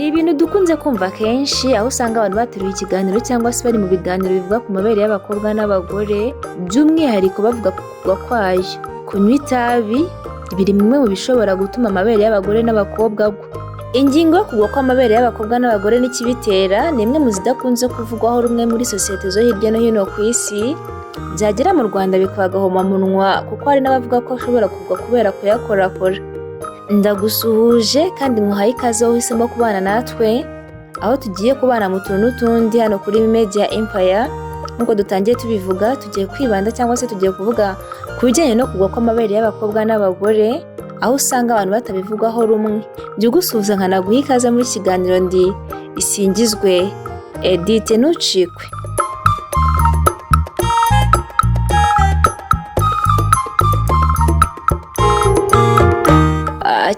ibintu dukunze kumva kenshi aho usanga abantu bateruye ikiganiro cyangwa se bari mu biganiro bivuga ku mabere y'abakobwa n'abagore, by'umwihariko bavuga ku kugwa kwayo. Kunywa itabi biri bimwe mu bishobora gutuma amabere y'abagore n'abakobwa agwa. Ingingo yo kugwa kw'amabere y'abakobwa n'abagore n'ikibitera ni imwe mu zidakunze kuvugwaho rumwe muri sosiyete zo hirya no hino ku isi, byagera mu Rwanda bikaba agahomamunwa kuko hari n'abavuga ko ashobora kugwa kubera kuyakorakora. Ndagusuhuje kandi nkuhaye ikaze aho uhisemo kubana natwe, aho tugiye kubana mu tuntu n'utundi hano kuri Media Empire. Nk'uko dutangiye tubivuga, tugiye kwibanda cyangwa se tugiye kuvuga ku bijyanye no kugwa kw'amabere y'abakobwa n'abagore, aho usanga abantu batabivugaho rumwe. Njye gusuhuza nkanaguha ikaze muri kiganiro ndi Isingizwe Edith, ntucikwe.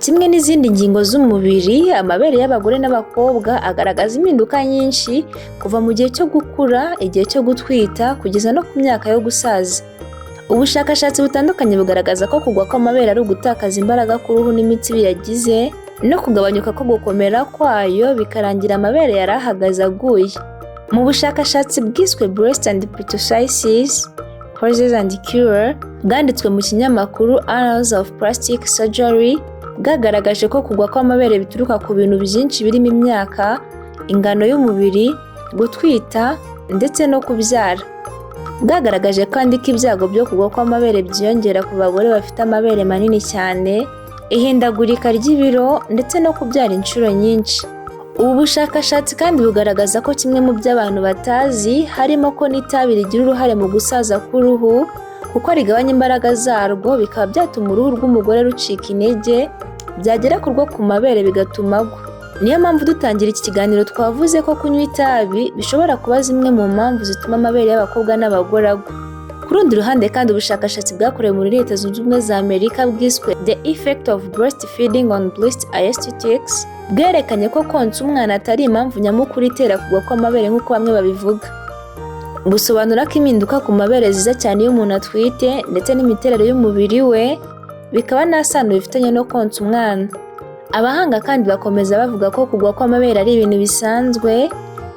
Kimwe n'izindi ngingo z'umubiri, amabere y'abagore n'abakobwa agaragaza impinduka nyinshi kuva mu gihe cyo gukura, igihe cyo gutwita kugeza no ku myaka yo gusaza. Ubushakashatsi butandukanye bugaragaza ko kugwa kw'amabere ari ugutakaza imbaraga ku ruhu n'imitsi biyagize no kugabanyuka ko gukomera kwayo bikarangira amabere yari ahagaze aguye. Mu bushakashatsi bwiswe Breast and Ptosis Causes and Cure bwanditswe mu kinyamakuru Annals of Plastic Surgery, bwagaragaje ko kugwa kw'amabere bituruka ku bintu byinshi birimo imyaka, ingano y'umubiri, gutwita ndetse no kubyara. Bwagaragaje kandi ko ibyago byo kugwa kw'amabere byiyongera ku bagore bafite amabere manini cyane, ihindagurika ry'ibiro ndetse no kubyara inshuro nyinshi. Ubu bushakashatsi kandi bugaragaza ko kimwe mu byo abantu batazi harimo ko n'itabi rigira uruhare mu gusaza k'uruhu, kuko rigabanya imbaraga zarwo bikaba byatuma uruhu rw'umugore rucika intege, byagera ku rwo ku mabere bigatuma agwa. Niyo mpamvu dutangira iki kiganiro twavuze ko kunywa itabi bishobora kuba zimwe mu mpamvu zituma amabere y'abakobwa n'abagore agwa. Ku rundi ruhande kandi ubushakashatsi bwakorewe muri Leta Zunze Ubumwe za Amerika bwiswe The Effect of Breastfeeding on Breast Aesthetics bwerekanye ko konsa umwana atari impamvu nyamukuru itera kugwa kw'amabere nk'uko bamwe babivuga. Busobanura ko impinduka ku mabere ziza cyane iyo umuntu atwite ndetse n'imiterere y'umubiri we bikaba nta sano bifitanye no konsa umwana. Abahanga kandi bakomeza bavuga ko kugwa kw'amabere ari ibintu bisanzwe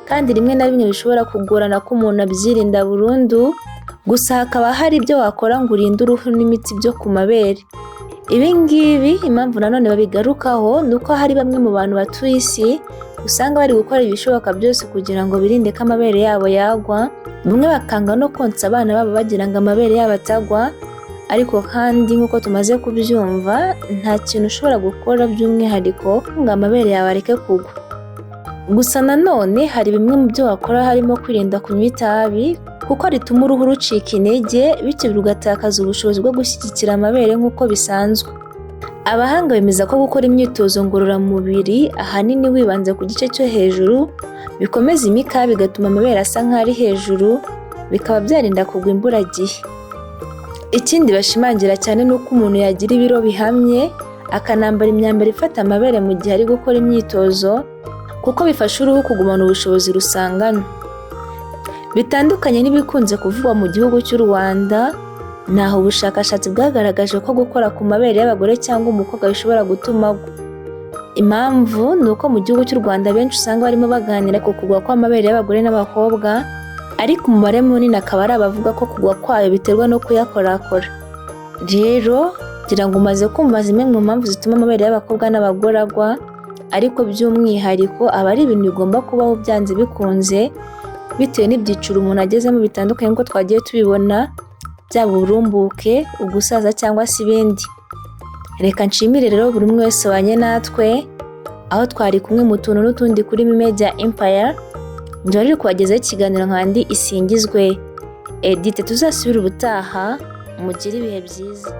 kandi rimwe na rimwe bishobora kugorana ko umuntu abyirinda burundu, gusa hakaba hari ibyo wakora ngo urinde uruhu n'imitsi byo ku mabere. Ibi ngibi impamvu nanone babigarukaho ni uko hari bamwe mu bantu batuye isi usanga bari gukora ibishoboka byose kugira ngo birinde ko amabere yabo yagwa, bamwe bakanga no konsa abana babo bagira ngo amabere yabo atagwa, ariko kandi nk'uko tumaze kubyumva nta kintu ushobora gukora by'umwihariko ngo amabere yawe areke kugwa. Gusa nanone hari bimwe mu byo wakora harimo kwirinda kunywa itabi kuko rituma uruhu rucika intege bityo rugatakaza ubushobozi bwo gushyigikira amabere nk'uko bisanzwe. Abahanga bemeza ko gukora imyitozo ngororamubiri ahanini wibanze ku gice cyo hejuru bikomeza imikaya bigatuma amabere asa nk'ari hejuru, bikaba byarinda kugwa imburagihe. Ikindi bashimangira cyane ni uko umuntu yagira ibiro bihamye akanambara imyambaro ifata amabere mu gihe ari gukora imyitozo kuko bifasha uruhu kugumana ubushobozi rusanganywe. Bitandukanye n'ibikunze kuvugwa mu gihugu cy'u Rwanda, naho ubushakashatsi bwagaragaje ko gukora ku mabere y'abagore cyangwa umukobwa bishobora gutuma agwa. Impamvu ni uko mu gihugu cy'u Rwanda benshi usanga barimo baganira ku kugwa kw'amabere y'abagore n'abakobwa, ariko umubare munini akaba ari abavuga ko kugwa kwayo biterwa no kuyakorakora. Rero ngira ngo umaze kumva zimwe mu mpamvu zituma amabere y'abakobwa n'abagore agwa, ariko by'umwihariko aba ari ibintu bigomba kubaho byanze bikunze bitewe n'ibyiciro umuntu agezemo bitandukanye nk'uko twagiye tubibona, byaba uburumbuke, ugusaza cyangwa se ibindi. Reka nshimire rero buri umwe wese wanye natwe aho twari kumwe mu tuntu n'utundi kuri Media Empire. Njye rero kubagezaho ikiganiro nkandi Isingizwe Edith, tuzasubira ubutaha, mugire ibihe byiza.